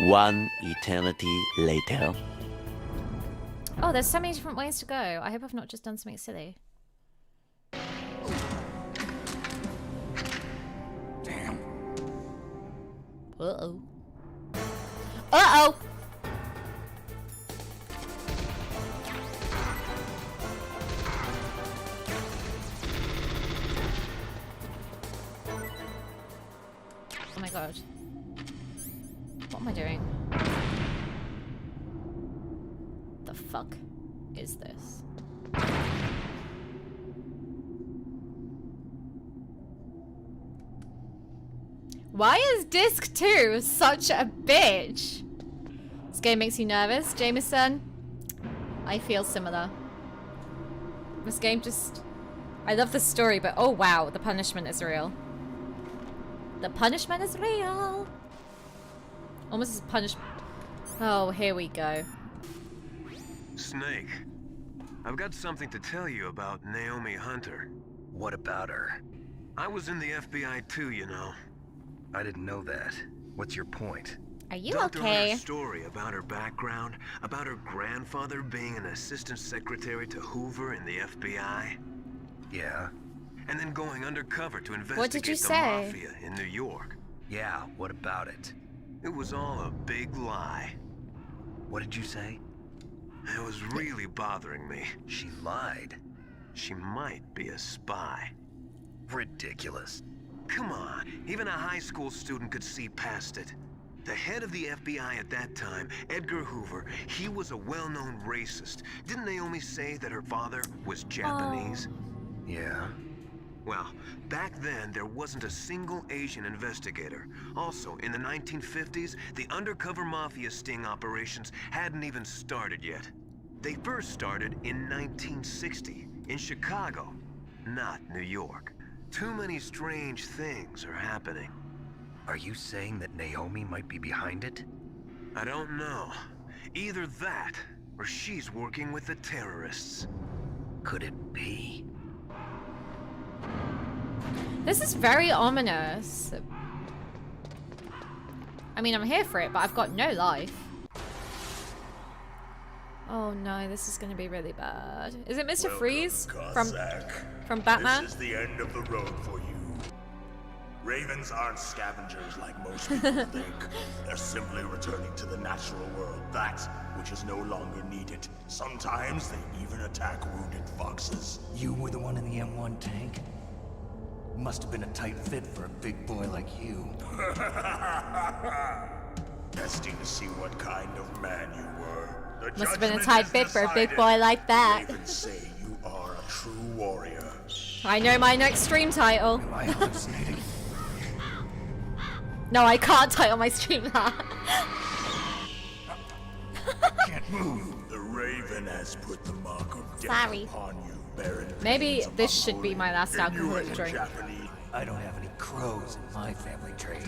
One eternity later. Oh, there's so many different ways to go. I hope I've not just done something silly. Damn. Uh-oh. Uh-oh! Oh my god. What am I doing? The fuck is this? Why is disc 2 such a bitch? This game makes you nervous, Jameson. I feel similar. This game just... I love the story, but oh wow, the punishment is real. The punishment is real. Almost as punishment. Oh, here we go. Snake, I've got something to tell you about Naomi Hunter. What about her? I was in the FBI too, you know. I didn't know that. What's your point? Are you Dr. okay? Hunter's story about her background, about her grandfather being an assistant secretary to Hoover in the FBI. Yeah? And then going undercover to investigate What did you the say? mafia in New York. Yeah, what about it? It was all a big lie. What did you say? It was really bothering me. She lied. She might be a spy. Ridiculous. Come on, even a high school student could see past it. The head of the FBI at that time, Edgar Hoover, he was a well-known racist. Didn't Naomi say that her father was Japanese? Yeah. Well, back then, there wasn't a single Asian investigator. Also, in the 1950s, the undercover mafia sting operations hadn't even started yet. They first started in 1960, in Chicago, not New York. Too many strange things are happening. Are you saying that Naomi might be behind it? I don't know. Either that, or she's working with the terrorists. Could it be? This is very ominous. I mean, I'm here for it, but I've got no life. Oh no, this is gonna be really bad. Is it Mr. Freeze from Batman? This is the end of the road for you. Ravens aren't scavengers like most people think. They're simply returning to the natural world, that which is no longer needed. Sometimes they even attack wounded foxes. You were the one in the M1 tank? Must have been a tight fit for a big boy like you. Testing to see what kind of man you were. The Must have been a judgment tight is fit for a big decided. boy like that. Ravens say you are a true warrior. I know my next stream title. Am I hallucinating? No, I can't title my stream that. Can't move. The Raven has put the mark of death Sorry. upon you, bearing Maybe pains this of should be my last unholy. In alcoholic you and drink. Japanese. I don't have any crows in my family tree.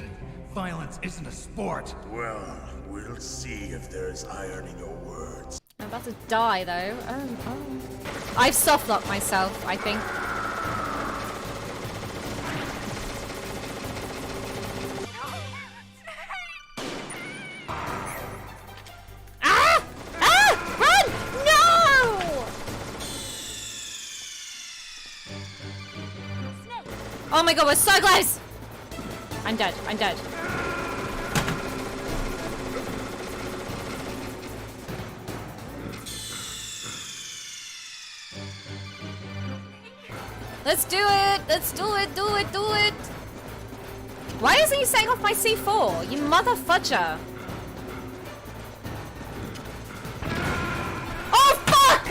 Violence isn't a sport. Well, we'll see if there's iron in your words. I'm about to die though. Oh. I've soft locked myself, I think. Ah! Ah! Run! No! Oh my god, we're so close! I'm dead. I'm dead. Let's do it! Let's do it! Do it! Do it! Why isn't he setting off my C4? You mother fudger! Oh fuck!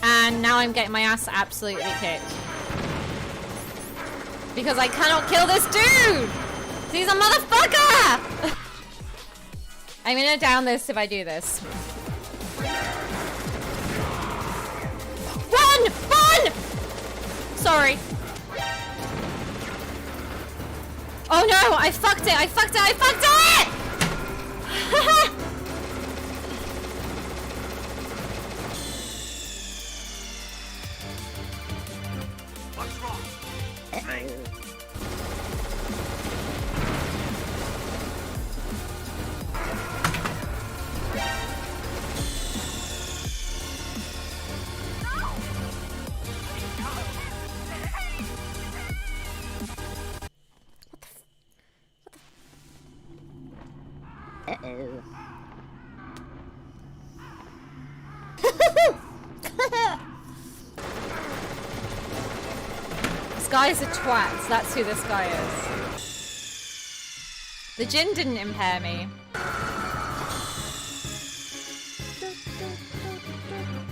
And now I'm getting my ass absolutely kicked. Because I cannot kill this dude! He's a motherfucker! I'm gonna down this if I do this. Run! Run! Sorry. Oh no, I fucked it! I fucked it! I fucked it! What's wrong? Uh-oh. This guy's a twat. That's who this guy is. The gin didn't impair me.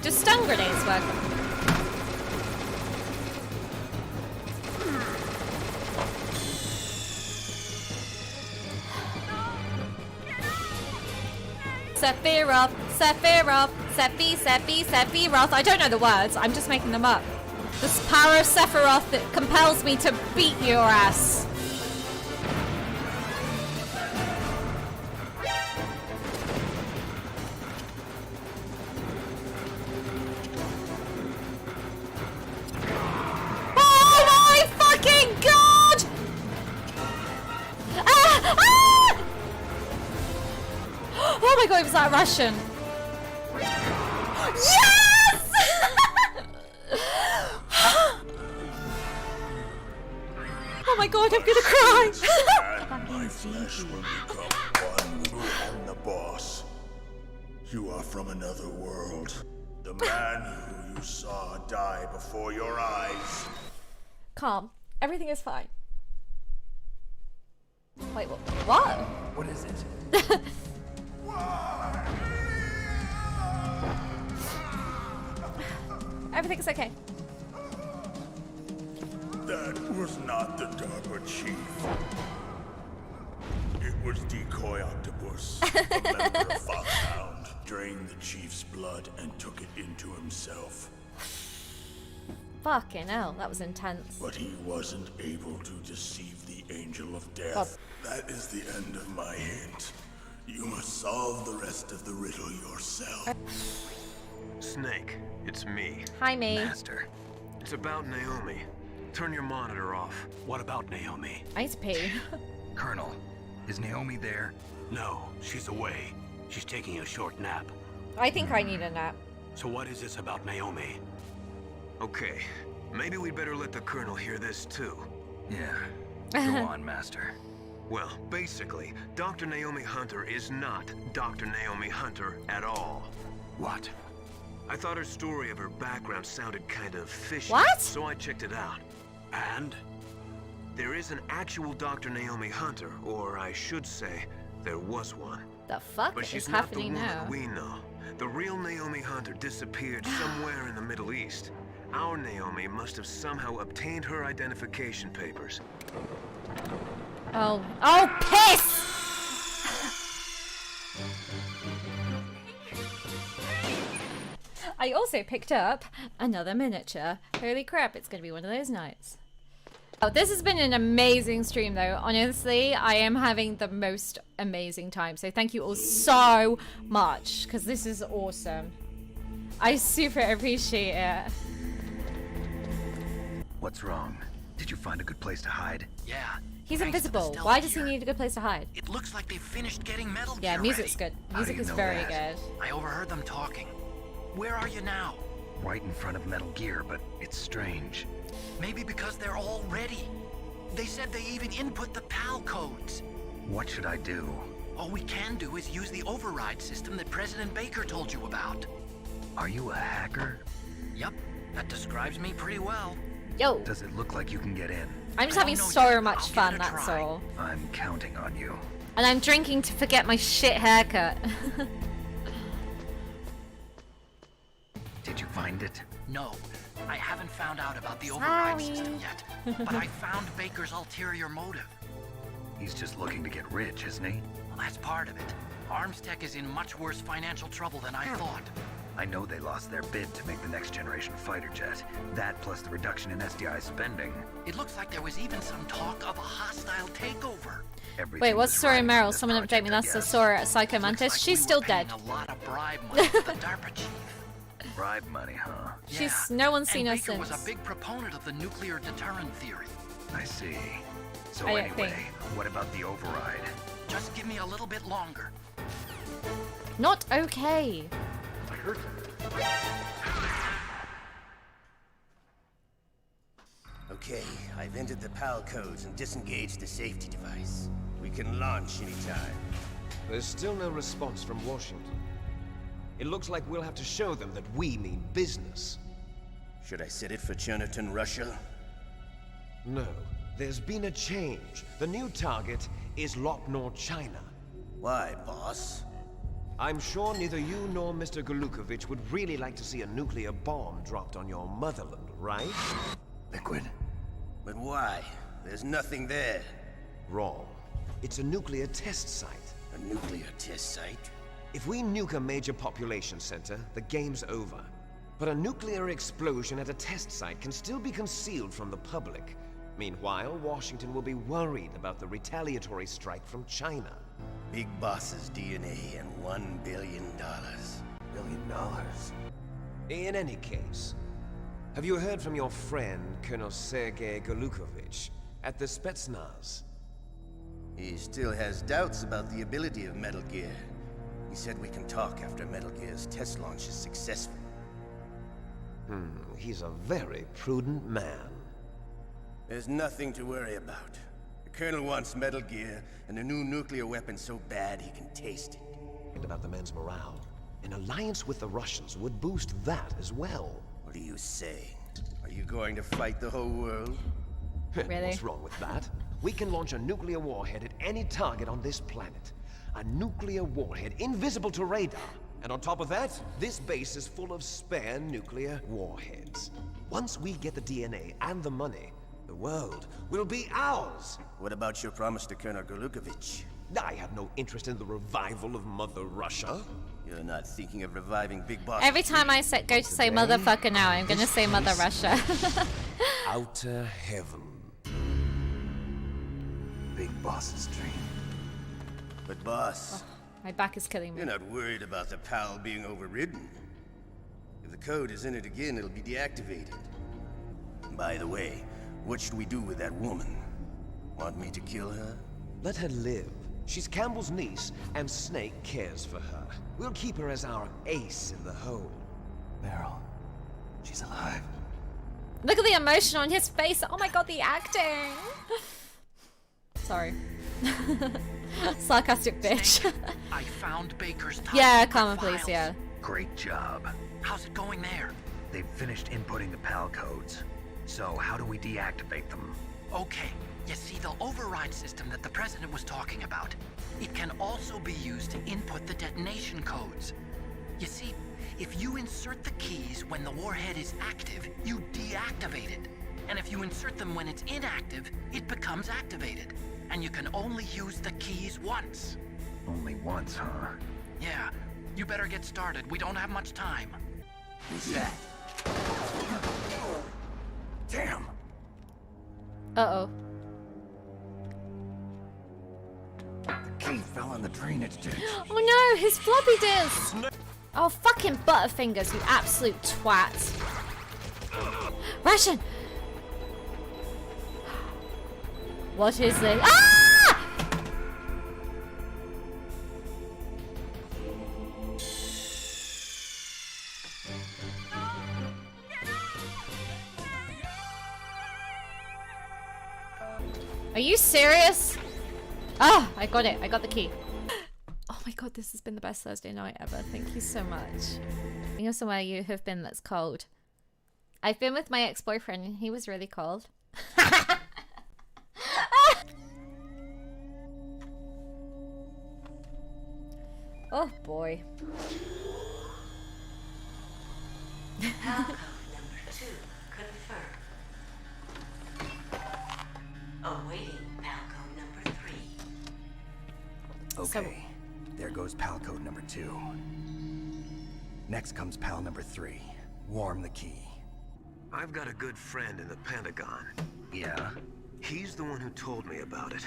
Do stun grenades work? Sephiroth, Sephiroth, Sephiroth. I don't know the words, I'm just making them up. This power of Sephiroth that compels me to beat your ass. Oh my fucking god! Ah! Ah! Oh my god, was that Russian? Yes! Oh my god, I'm gonna cry! And my flesh will become one with you and the boss. You are from another world. The man who you saw die before your eyes. Calm. Everything is fine. Wait, what? What is it? Everything's okay. That was not the DARPA chief. It was Decoy Octopus, a member of Foxhound, drained the chief's blood and took it into himself. Fucking hell, that was intense. But he wasn't able to deceive the Angel of Death. God. That is the end of my hint. You must solve the rest of the riddle yourself. Snake, it's me. Hi, me. Master. It's about Naomi. Turn your monitor off. What about Naomi? I need to pee. Colonel, is Naomi there? No, she's away. She's taking a short nap. I think I need a nap. So what is this about Naomi? Okay, maybe we'd better let the Colonel hear this too. Yeah. Go on, Master. Well, basically, Dr. Naomi Hunter is not Dr. Naomi Hunter at all. What? I thought her story of her background sounded kind of fishy. What? So I checked it out. And? There is an actual Dr. Naomi Hunter, or I should say, there was one. The fuck But is she's not the happening woman now? we know. The real Naomi Hunter disappeared somewhere in the Middle East. Our Naomi must have somehow obtained her identification papers. Oh. Oh, piss! I also picked up another miniature. Holy crap, it's gonna be one of those nights. Oh, this has been an amazing stream though. Honestly, I am having the most amazing time. So thank you all so much, because this is awesome. I super appreciate it. What's wrong? Did you find a good place to hide? Yeah. He's thanks to the invisible. stealth Why does he gear. need a good place to hide? It looks like they've finished getting metal Yeah, gear music's ready. good. How do Music you is know very that? good. I overheard them talking. Where are you now? Right in front of Metal Gear, but it's strange. Maybe because they're all ready. They said they even input the PAL codes. What should I do? All we can do is use the override system that President Baker told you about. Are you a hacker? Yep, that describes me pretty well. Yo, Does it look like you can get in? I'm just I having don't know so yet, but much I'll give fun, it a that's try. all. I'm counting on you. And I'm drinking to forget my shit haircut. Did you find it? No, I haven't found out about the override Sorry. system yet. But I found Baker's ulterior motive. He's just looking to get rich, isn't he? Well, that's part of it. Arms Tech is in much worse financial trouble than I thought. I know they lost their bid to make the next generation fighter jet. That plus the reduction in SDI spending. It looks like there was even some talk of a hostile takeover. Everything Wait, what's was Sora riding Meryl? on this Someone update me. project, I That's the guess. Sora at Psycho Looks Mantis. like She's we still were dead. paying a lot of bribe money to the DARPA chief. Bribe money, huh? She's no one's seen her and Baker was since. a big proponent of the nuclear deterrent theory. I see. So I don't anyway, think- what about the override? Just give me a little bit longer. Not okay. Okay, I've entered the PAL codes and disengaged the safety device. We can launch anytime. There's still no response from Washington. It looks like we'll have to show them that we mean business. Should I set it for Cherniton, Russia? No, there's been a change. The new target is Lopnor, China. Why, boss? I'm sure neither you nor Mr. Golukovich would really like to see a nuclear bomb dropped on your motherland, right? Liquid. But why? There's nothing there. Wrong. It's a nuclear test site. A nuclear test site? If we nuke a major population center, the game's over. But a nuclear explosion at a test site can still be concealed from the public. Meanwhile, Washington will be worried about the retaliatory strike from China. Big Boss's DNA and $1 billion. $1 billion? In any case, have you heard from your friend, Colonel Sergei Golukovich, at the Spetsnaz? He still has doubts about the ability of Metal Gear. He said we can talk after Metal Gear's test launch is successful. He's a very prudent man. There's nothing to worry about. The Colonel wants Metal Gear and a new nuclear weapon so bad he can taste it. And about the man's morale. An alliance with the Russians would boost that as well. What are you saying? Are you going to fight the whole world? Really? What's wrong with that? We can launch a nuclear warhead at any target on this planet. A nuclear warhead invisible to radar. And on top of that, this base is full of spare nuclear warheads. Once we get the DNA and the money, the world will be ours! What about your promise to Colonel Golukovich? I have no interest in the revival of Mother Russia. You're not thinking of reviving Big Boss? Every time I go to say motherfucker now, I'm gonna say Mother Russia. Outer heaven. Big Boss's dream. But boss, My back is killing me. you're not worried about the PAL being overridden. If the code is in it again, it'll be deactivated. By the way, what should we do with that woman? Want me to kill her? Let her live. She's Campbell's niece, and Snake cares for her. We'll keep her as our ace in the hole. Meryl, she's alive. Look at the emotion on his face. Oh my god, the acting. Sorry. Sarcastic bitch. I found Baker's top Yeah, secret comment please, files. yeah. Great job. How's it going there? They've finished inputting the PAL codes. So how do we deactivate them? Okay, you see the override system that the president was talking about. It can also be used to input the detonation codes. You see, if you insert the keys when the warhead is active, you deactivate it. And if you insert them when it's inactive, it becomes activated. And you can only use the keys once. Only once, huh? Yeah, you better get started. We don't have much time. Who's that? Damn! Uh-oh. The key fell in the drainage ditch. Oh no, his floppy disk! Oh, fucking Butterfingers, you absolute twat. Russian! What is this? Ah! Are you serious? Oh, I got it. I got the key. Oh my god, this has been the best Thursday night ever. Thank you so much. You know somewhere you have been that's cold. I've been with my ex-boyfriend and he was really cold. Oh boy. Palco number 2 confirmed. Awaiting Palco number 3. Okay, there goes PAL code number 2. Next comes PAL number 3. Warm the key. I've got a good friend in the Pentagon. Yeah? He's the one who told me about it.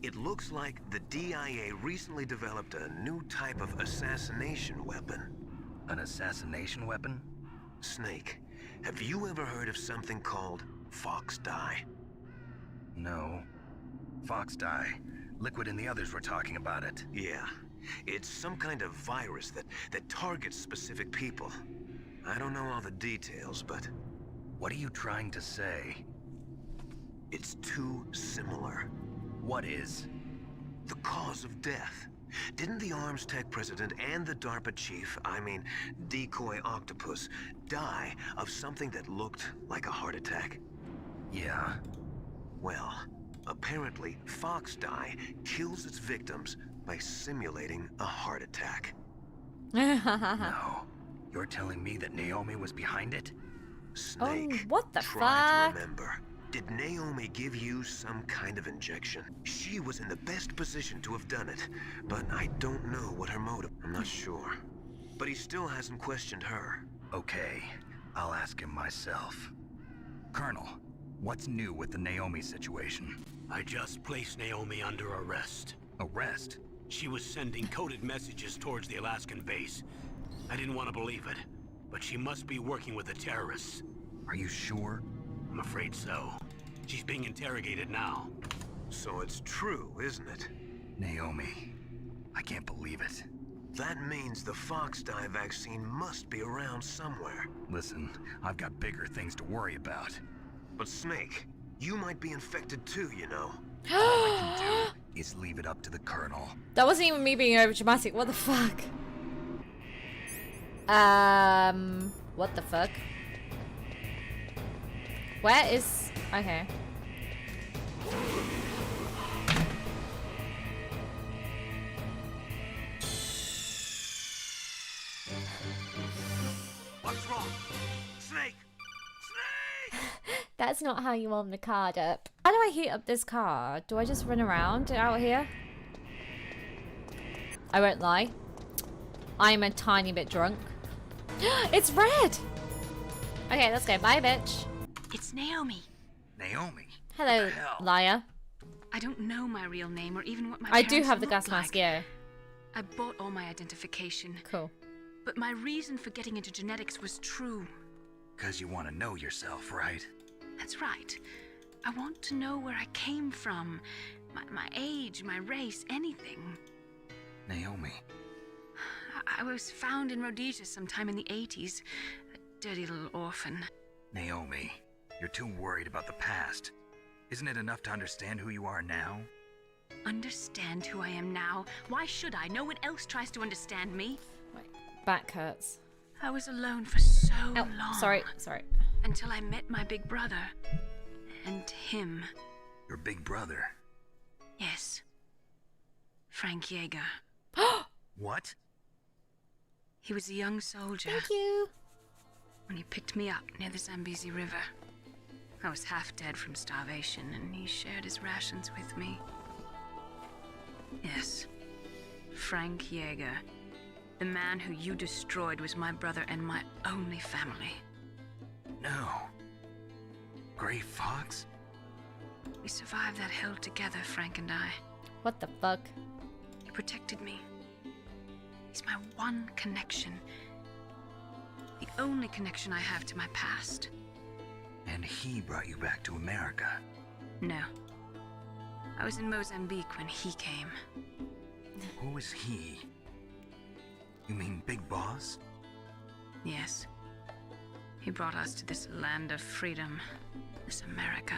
It looks like the DIA recently developed a new type of assassination weapon. An assassination weapon? Snake, have you ever heard of something called Fox Dye? No. Fox dye. Liquid and the others were talking about it. Yeah. It's some kind of virus that targets specific people. I don't know all the details, but... What are you trying to say? It's too similar. What is? The cause of death. Didn't the Arms Tech president and the DARPA chief, I mean, Decoy Octopus, die of something that looked like a heart attack? Yeah. Well, apparently, Fox Dye kills its victims by simulating a heart attack. No. You're telling me that Naomi was behind it? Snake, what the try fuck? to remember. Did Naomi give you some kind of injection? She was in the best position to have done it, but I don't know what her motive. I'm not sure. But he still hasn't questioned her. Okay, I'll ask him myself. Colonel, what's new with the Naomi situation? I just placed Naomi under arrest. Arrest? She was sending coded messages towards the Alaskan base. I didn't want to believe it, but she must be working with the terrorists. Are you sure? I'm afraid so. She's being interrogated now. So it's true, isn't it? Naomi, I can't believe it. That means the Fox Dye vaccine must be around somewhere. Listen, I've got bigger things to worry about. But Snake, you might be infected too, you know. All I can do is leave it up to the Colonel. That wasn't even me being over dramatic. What the fuck? What the fuck? Where is... Okay. What's wrong? Snake! Snake! That's not how you warm the card up. How do I heat up this car? Do I just run around out here? I won't lie. I'm a tiny bit drunk. It's red! Okay, let's go. Bye, bitch. It's Naomi. Naomi? Hello, What the hell? liar. I don't know my real name or even what my I do parents have the look gas mask, like. yeah. I bought all my identification. Cool. But my reason for getting into genetics was true. Because you want to know yourself, right? That's right. I want to know where I came from. My age, my race, anything. Naomi. I was found in Rhodesia sometime in the 80s. A dirty little orphan. Naomi, you're too worried about the past. Isn't it enough to understand who you are now? Understand who I am now? Why should I? No one else tries to understand me. My back hurts. I was alone for so Oh, long. sorry. Until I met my big brother. And him. Your big brother. Yes. Frank Yeager. What? He was a young soldier. Thank you. When he picked me up near the Zambezi River. I was half dead from starvation, and he shared his rations with me. Yes. Frank Yeager. The man who you destroyed was my brother and my only family. No. Gray Fox? We survived that hell together, Frank and I. What the fuck? He protected me. He's my one connection. The only connection I have to my past. And he brought you back to America. No. I was in Mozambique when he came. Who is he? You mean Big Boss? Yes. He brought us to this land of freedom. This America.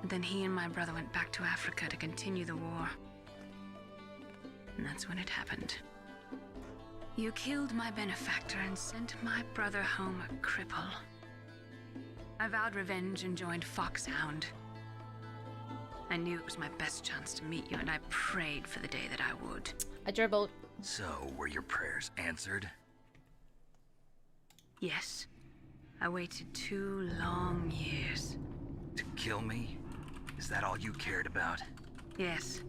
And then he and my brother went back to Africa to continue the war. And that's when it happened. You killed my benefactor and sent my brother home a cripple. I vowed revenge and joined Foxhound. I knew it was my best chance to meet you, and I prayed for the day that I would. I dribbled. So, were your prayers answered? Yes. I waited 2 long years. To kill me? Is that all you cared about? Yes.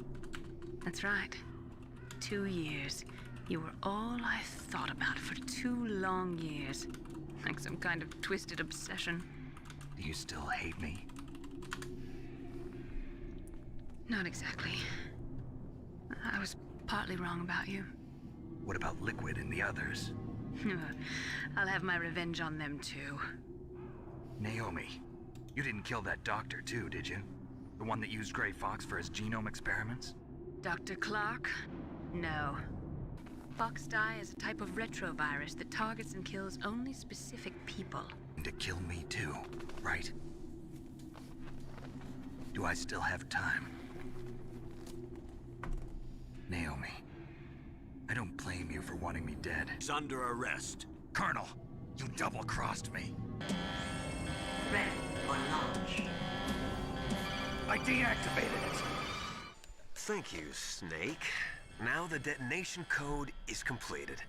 That's right. 2 years. You were all I thought about for 2 long years. Like some kind of twisted obsession. Do you still hate me? Not exactly. I was partly wrong about you. What about Liquid and the others? I'll have my revenge on them too. Naomi, you didn't kill that doctor too, did you? The one that used Gray Fox for his genome experiments? Dr. Clark? No. Fox Dye is a type of retrovirus that targets and kills only specific people. And to kill me too, right? Do I still have time? wanting me dead. He's under arrest. Colonel, you double-crossed me. Ready for launch. I deactivated it. Thank you, Snake. Now the detonation code is completed.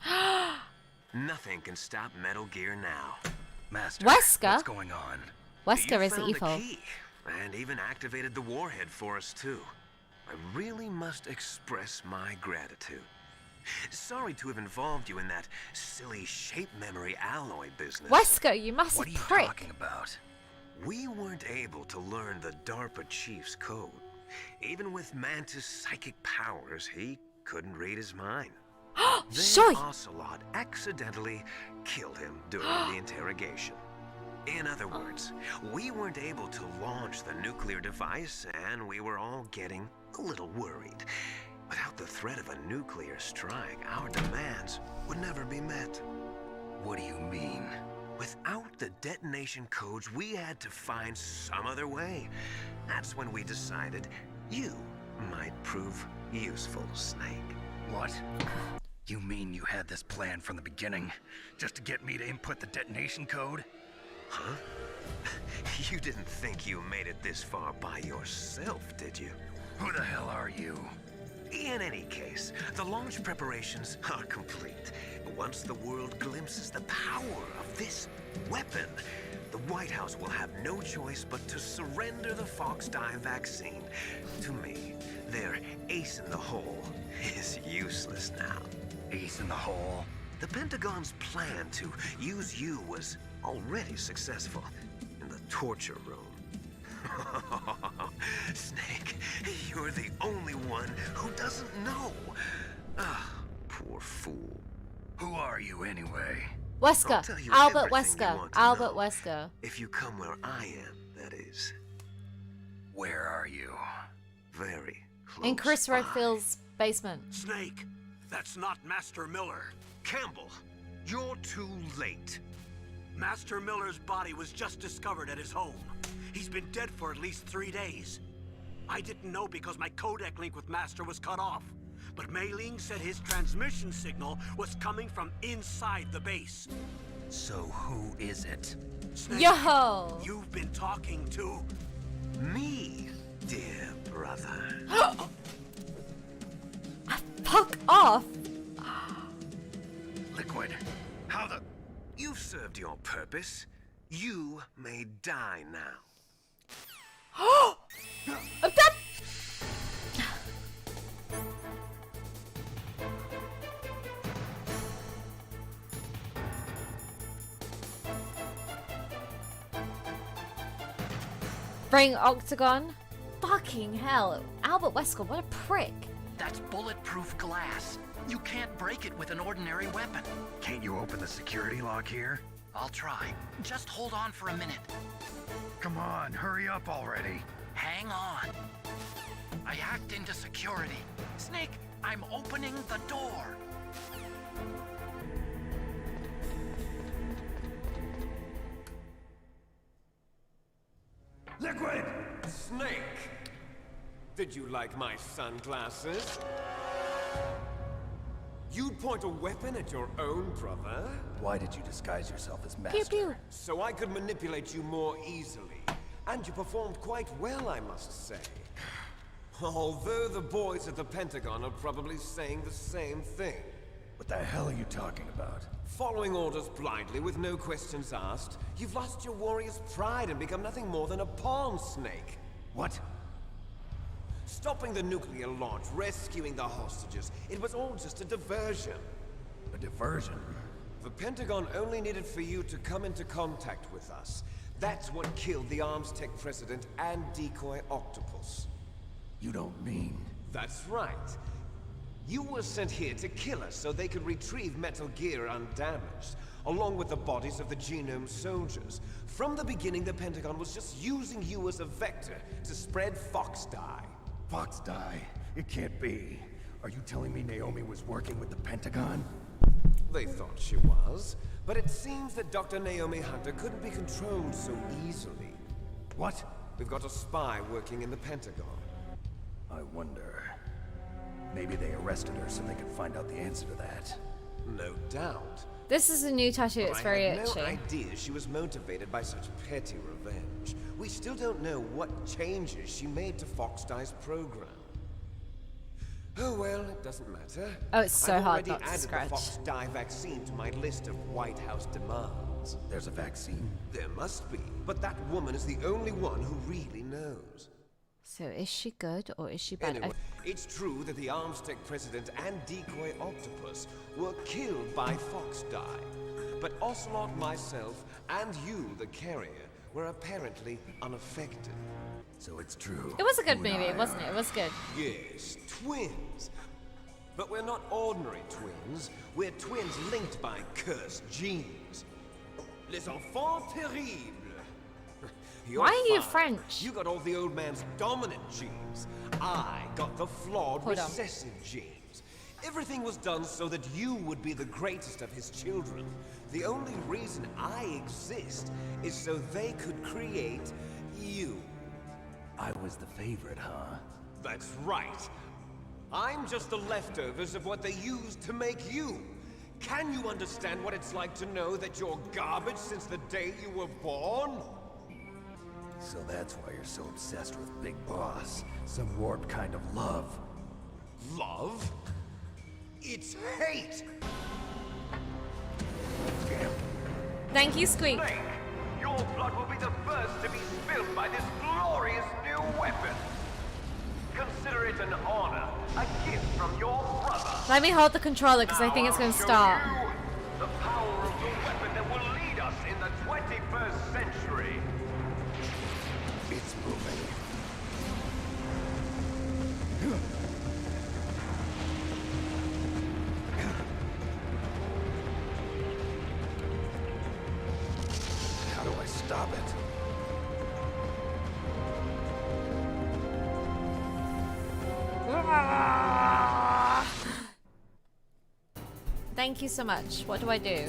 Nothing can stop Metal Gear now. Master, Wesker? what's going on? Wesker You is found evil. the key, and even activated the warhead for us, too. I really must express my gratitude. Sorry to have involved you in that silly shape memory alloy business. Wesker, you massive What are you prick. talking about? We weren't able to learn the DARPA chief's code. Even with Mantis' psychic powers, he couldn't read his mind. Then Shoy! Ocelot accidentally killed him during the interrogation. In other words, we weren't able to launch the nuclear device, and we were all getting a little worried. Without the threat of a nuclear strike, our demands would never be met. What do you mean? Without the detonation codes, we had to find some other way. That's when we decided you might prove useful, Snake. What? You mean you had this plan from the beginning? Just to get me to input the detonation code? Huh? You didn't think you made it this far by yourself, did you? Who the hell are you? In any case, the launch preparations are complete. Once the world glimpses the power of this weapon, the White House will have no choice but to surrender the Fox dye vaccine to me. Their ace in the hole is useless now. Ace in the hole? The Pentagon's plan to use you was already successful in the torture room. Snake, you're the only one who doesn't know. Ah, poor fool. Who are you anyway? I'll Wesker. tell you Albert everything you Wesker. want to Albert know. Wesker. If you come where I am, that is. Where are you? Very close In Chris by. Redfield's basement. Snake, that's not Master Miller. Campbell, you're too late. Master Miller's body was just discovered at his home. He's been dead for at least 3 days. I didn't know because my codec link with Master was cut off. But Mei Ling said his transmission signal was coming from inside the base. So who is it? Snake, Yo! you've been talking to... Me, dear brother. Fuck off! Liquid. How the... You've served your purpose. You may die now. That... Bring Octagon? Fucking hell. Albert Wesker, what a prick. That's bulletproof glass. You can't break it with an ordinary weapon. Can't you open the security lock here? I'll try. Just hold on for a minute. Come on, hurry up already. Hang on. I hacked into security. Snake, I'm opening the door. Liquid! Snake! Did you like my sunglasses? You'd point a weapon at your own brother? Why did you disguise yourself as Master? Pew pew. So I could manipulate you more easily. And you performed quite well, I must say. Although the boys at the Pentagon are probably saying the same thing. What the hell are you talking about? Following orders blindly with no questions asked, you've lost your warrior's pride and become nothing more than a pawn, Snake. What? Stopping the nuclear launch, rescuing the hostages, it was all just a diversion. A diversion? The Pentagon only needed for you to come into contact with us. That's what killed the Arms Tech president and decoy Octopus. You don't mean... That's right. You were sent here to kill us so they could retrieve Metal Gear undamaged, along with the bodies of the Genome soldiers. From the beginning, the Pentagon was just using you as a vector to spread Fox dye. Fox dye? It can't be. Are you telling me Naomi was working with the Pentagon? They thought she was, but it seems that Dr. Naomi Hunter couldn't be controlled so easily. What? We've got a spy working in the Pentagon. I wonder... Maybe they arrested her so they could find out the answer to that. No doubt. This is a new tattoo. But It's very I had itchy. no idea she was motivated by such petty revenge. We still don't know what changes she made to Fox-Die's program. Oh well, it doesn't matter. Oh, it's so I've hard already not to added scratch. the Fox-Die vaccine to my list of White House demands. There's a vaccine. There must be, but that woman is the only one who really knows. So is she good or is she bad? Anyway, it's true that the Armstech president and decoy octopus were killed by Fox-Die. But Ocelot, myself, and you, the carrier, were apparently unaffected. So it's true. It was a good You and movie, I wasn't it? It was good. Yes, twins. But we're not ordinary twins. We're twins linked by cursed genes. Les enfants terribles. You're Why are you fine. French? You got all the old man's dominant genes. I got the flawed Hold on. recessive genes. Everything was done so that you would be the greatest of his children. The only reason I exist is so they could create you. I was the favorite, huh? That's right. I'm just the leftovers of what they used to make you. Can you understand what it's like to know that you're garbage since the day you were born? So that's why you're so obsessed with Big Boss. Some warped kind of love. Love? It's hate! Thank you, Squeak. Blake, your blood will be the first to be spilled by this glorious new weapon. Consider it an honor, a gift from your brother. Let me hold the controller because I think it's going to start. Show you the power of the weapon that will lead us in the 21st century. It's moving. How do I stop it? Thank you so much. What do I do?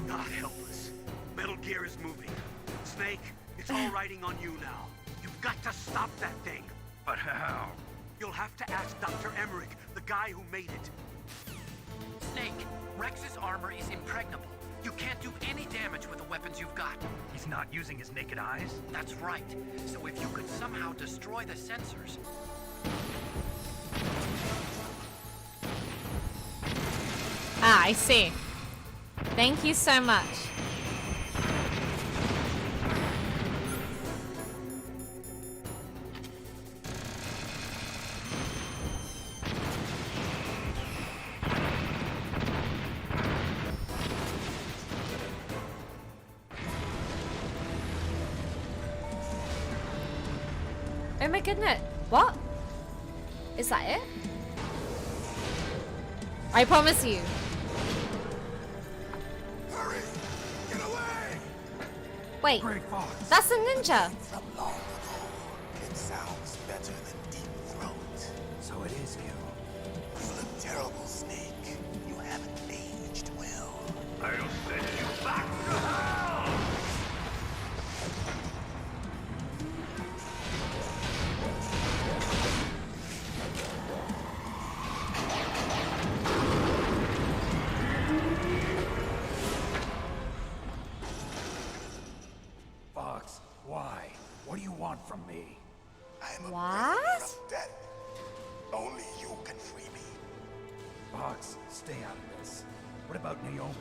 Not helpless. Metal Gear is moving. Snake, it's all riding on you now. You've got to stop that thing. But how? You'll have to ask Dr. Emmerich, the guy who made it. Snake, Rex's armor is impregnable. You can't do any damage with the weapons you've got. He's not using his naked eyes? That's right. So if you could somehow destroy the sensors... Ah, I see. Thank you so much. Oh my goodness. What? Is that it? I promise you. Hurry! Get away! Wait. Great Fox. That's a ninja. From long ago, it sounds better than Deep Throat. So it is you. You look terrible, Snake. You haven't aged well. I'll send you back to hell! Fox, why? What do you want from me? I'm a What? prisoner of death. Only you can free me. Fox, stay out of this. What about Naomi?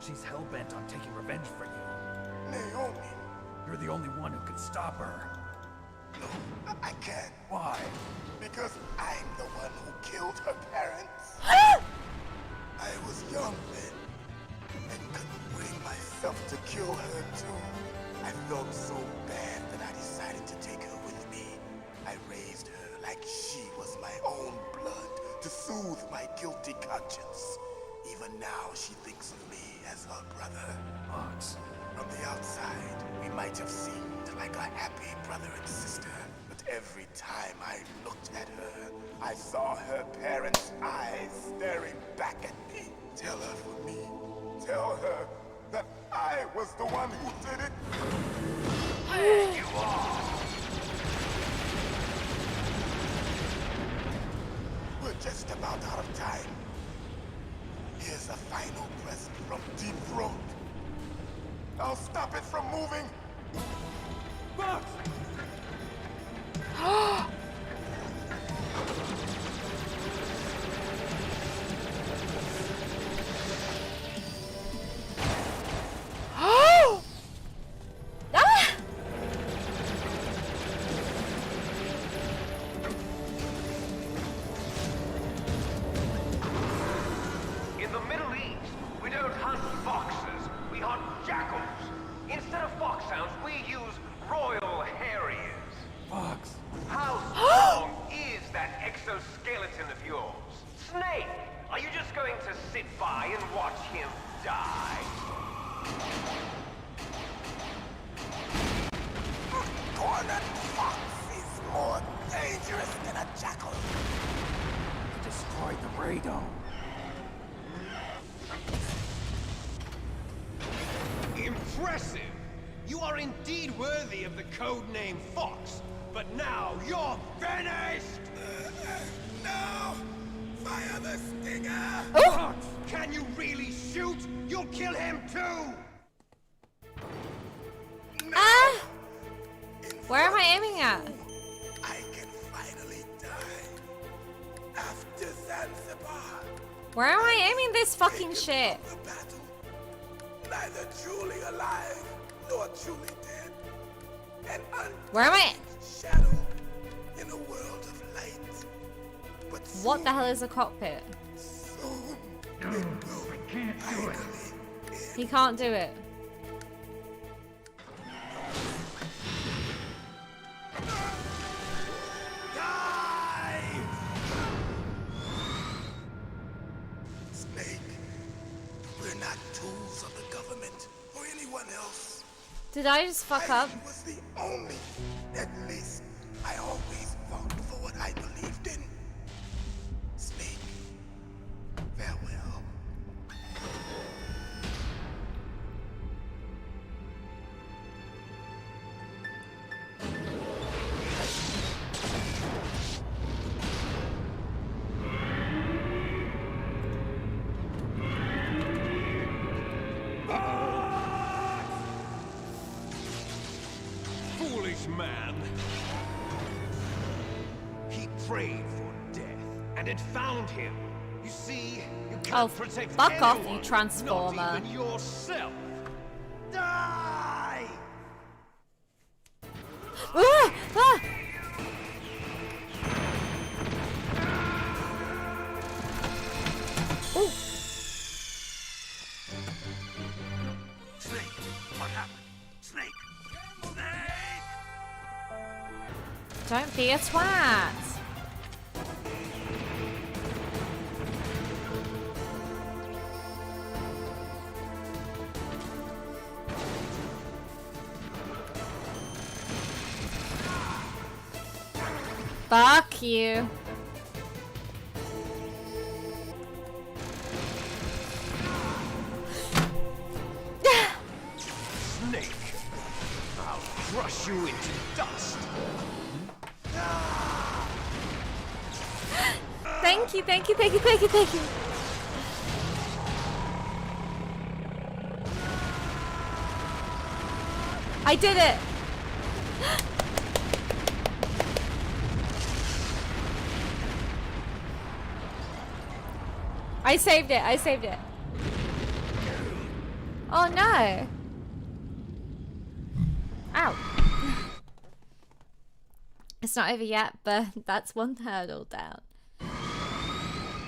She's hell-bent on taking revenge for you. Naomi. You're the only one who can stop her. No, I can't. Why? Because I'm the one who killed her parents. I was young then, and couldn't bring myself to kill her too. I felt so bad that I decided to take her with me. I raised her like she was my own blood to soothe my guilty conscience. Even now, she thinks of me as her brother. Fox. From the outside, we might have seemed like a happy brother and sister, but every time I looked at her, I saw her parents' eyes staring back at me. Tell her for me. Tell her that I was the one who did it. There you are! We're just about out of time. Here's a final present from Deep Throat. I'll stop it from moving. Fox! In the Middle East, we don't hunt foxes, we hunt jackals. Instead of foxhounds, we use royal harriers. Fox. How strong is that exoskeleton of yours? Snake, are you just going to sit by and watch him die? Cornered fox is more dangerous than a jackal. He destroyed the radome. Impressive! You are indeed worthy of the codename Fox, but now you're finished! No! Fire the stinger! Fox, can you really shoot? You'll kill him too! Ah! Where am I aiming at? I can finally die. After Zanzibar. Where am I aiming this fucking shit? The battle. Neither truly alive nor truly dead. An Where am I? shadow in a world of light. But What the hell is a cockpit? soon it will finally end. He can't do it. Snake, we're not tools of the government or anyone else. Did I just fuck up? I was the only. At least I always fought for what I believed in. Snake, farewell. Foolish man. He prayed for death, and it found him. You see, you can't Oh, protect fuck off, anyone, you transformer. Not even yourself. Die! Ah! Ah! Ooh. Snake, what happened? Snake! Snake! Don't be a twat. Fuck you. Snake, I'll crush you into dust. Thank you, thank you, thank you, thank you, thank you. I did it. I saved it, I saved it. Oh no. Ow. It's not over yet, but that's one hurdle down.